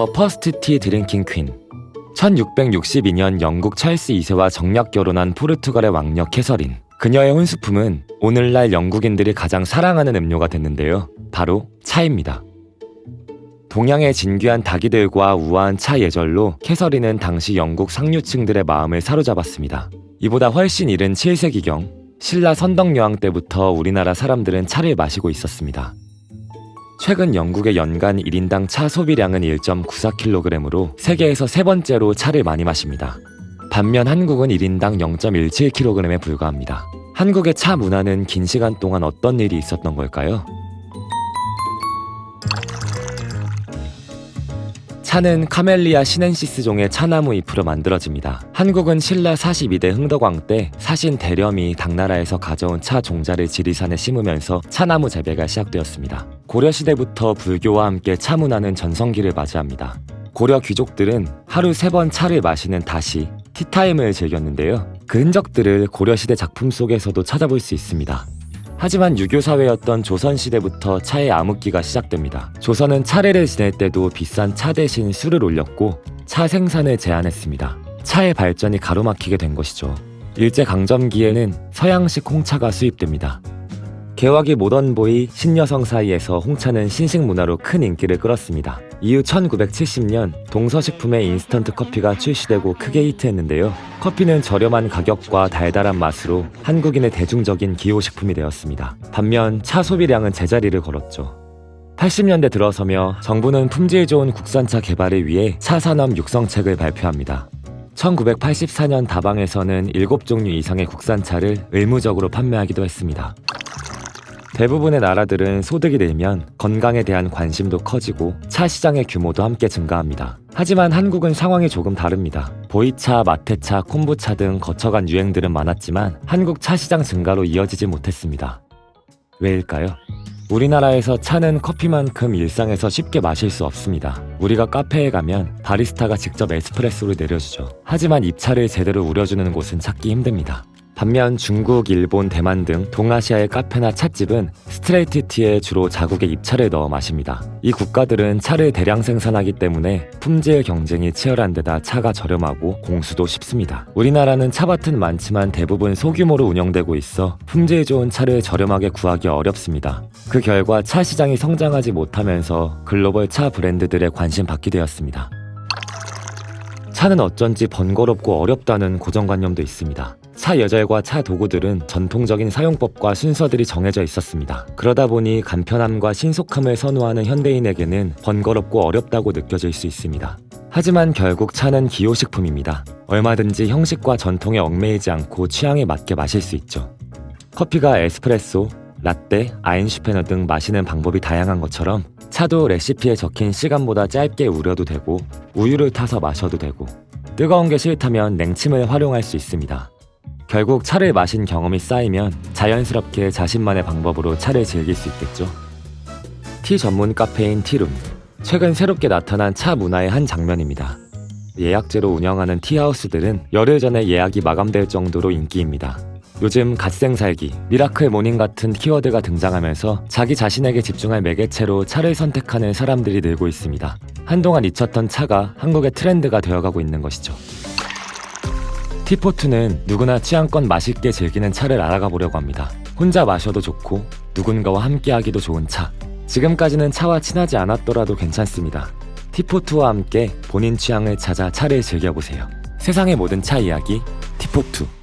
더 퍼스트 티 드링킹 퀸. 1662년 영국 찰스 2세와 정략 결혼한 포르투갈의 왕녀 캐서린. 그녀의 혼수품은 오늘날 영국인들이 가장 사랑하는 음료가 됐는데요. 바로 차입니다. 동양의 진귀한 닭이들과 우아한 차 예절로 캐서린은 당시 영국 상류층들의 마음을 사로잡았습니다. 이보다 훨씬 이른 7세기경 신라 선덕여왕 때부터 우리나라 사람들은 차를 마시고 있었습니다. 최근 영국의 연간 1인당 차 소비량은 1.94kg으로 세계에서 세 번째로 차를 많이 마십니다. 반면 한국은 1인당 0.17kg에 불과합니다. 한국의 차 문화는 긴 시간 동안 어떤 일이 있었던 걸까요? 차는 카멜리아 시넨시스 종의 차나무 잎으로 만들어집니다. 한국은 신라 42대 흥덕왕 때 사신 대렴이 당나라에서 가져온 차 종자를 지리산에 심으면서 차나무 재배가 시작되었습니다. 고려시대부터 불교와 함께 차 문화는 전성기를 맞이합니다. 고려 귀족들은 하루 3번 차를 마시는 다시, 티타임을 즐겼는데요. 그 흔적들을 고려시대 작품 속에서도 찾아볼 수 있습니다. 하지만 유교사회였던 조선시대부터 차의 암흑기가 시작됩니다. 조선은 차례를 지낼 때도 비싼 차 대신 술을 올렸고 차 생산을 제한했습니다. 차의 발전이 가로막히게 된 것이죠. 일제강점기에는 서양식 홍차가 수입됩니다. 개화기 모던보이 신여성 사이에서 홍차는 신식 문화로 큰 인기를 끌었습니다. 이후 1970년 동서식품의 인스턴트 커피가 출시되고 크게 히트했는데요. 커피는 저렴한 가격과 달달한 맛으로 한국인의 대중적인 기호식품이 되었습니다. 반면 차 소비량은 제자리를 걸었죠. 80년대 들어서며 정부는 품질 좋은 국산차 개발을 위해 차 산업 육성책을 발표합니다. 1984년 다방에서는 7종류 이상의 국산차를 의무적으로 판매하기도 했습니다. 대부분의 나라들은 소득이 늘면 건강에 대한 관심도 커지고 차 시장의 규모도 함께 증가합니다. 하지만 한국은 상황이 조금 다릅니다. 보이차, 마테차, 콤부차 등 거쳐간 유행들은 많았지만 한국 차 시장 증가로 이어지지 못했습니다. 왜일까요? 우리나라에서 차는 커피만큼 일상에서 쉽게 마실 수 없습니다. 우리가 카페에 가면 바리스타가 직접 에스프레소를 내려주죠. 하지만 입차를 제대로 우려주는 곳은 찾기 힘듭니다. 반면 중국, 일본, 대만 등 동아시아의 카페나 찻집은 스트레이트 티에 주로 자국의 잎차를 넣어 마십니다. 이 국가들은 차를 대량 생산하기 때문에 품질 경쟁이 치열한 데다 차가 저렴하고 공수도 쉽습니다. 우리나라는 차밭은 많지만 대부분 소규모로 운영되고 있어 품질 좋은 차를 저렴하게 구하기 어렵습니다. 그 결과 차 시장이 성장하지 못하면서 글로벌 차 브랜드들에 관심받게 되었습니다. 차는 어쩐지 번거롭고 어렵다는 고정관념도 있습니다. 차 예절과 차 도구들은 전통적인 사용법과 순서들이 정해져 있었습니다. 그러다 보니 간편함과 신속함을 선호하는 현대인에게는 번거롭고 어렵다고 느껴질 수 있습니다. 하지만 결국 차는 기호식품입니다. 얼마든지 형식과 전통에 얽매이지 않고 취향에 맞게 마실 수 있죠. 커피가 에스프레소, 라떼, 아인슈페너 등 마시는 방법이 다양한 것처럼 차도 레시피에 적힌 시간보다 짧게 우려도 되고 우유를 타서 마셔도 되고 뜨거운 게 싫다면 냉침을 활용할 수 있습니다. 결국 차를 마신 경험이 쌓이면 자연스럽게 자신만의 방법으로 차를 즐길 수 있겠죠. 티 전문 카페인 티룸. 최근 새롭게 나타난 차 문화의 한 장면입니다. 예약제로 운영하는 티하우스들은 열흘 전에 예약이 마감될 정도로 인기입니다. 요즘 갓생살기, 미라클 모닝 같은 키워드가 등장하면서 자기 자신에게 집중할 매개체로 차를 선택하는 사람들이 늘고 있습니다. 한동안 잊혔던 차가 한국의 트렌드가 되어가고 있는 것이죠. 티포트는 누구나 취향껏 맛있게 즐기는 차를 알아가 보려고 합니다. 혼자 마셔도 좋고 누군가와 함께하기도 좋은 차. 지금까지는 차와 친하지 않았더라도 괜찮습니다. 티포트와 함께 본인 취향을 찾아 차를 즐겨보세요. 세상의 모든 차 이야기, 티포트.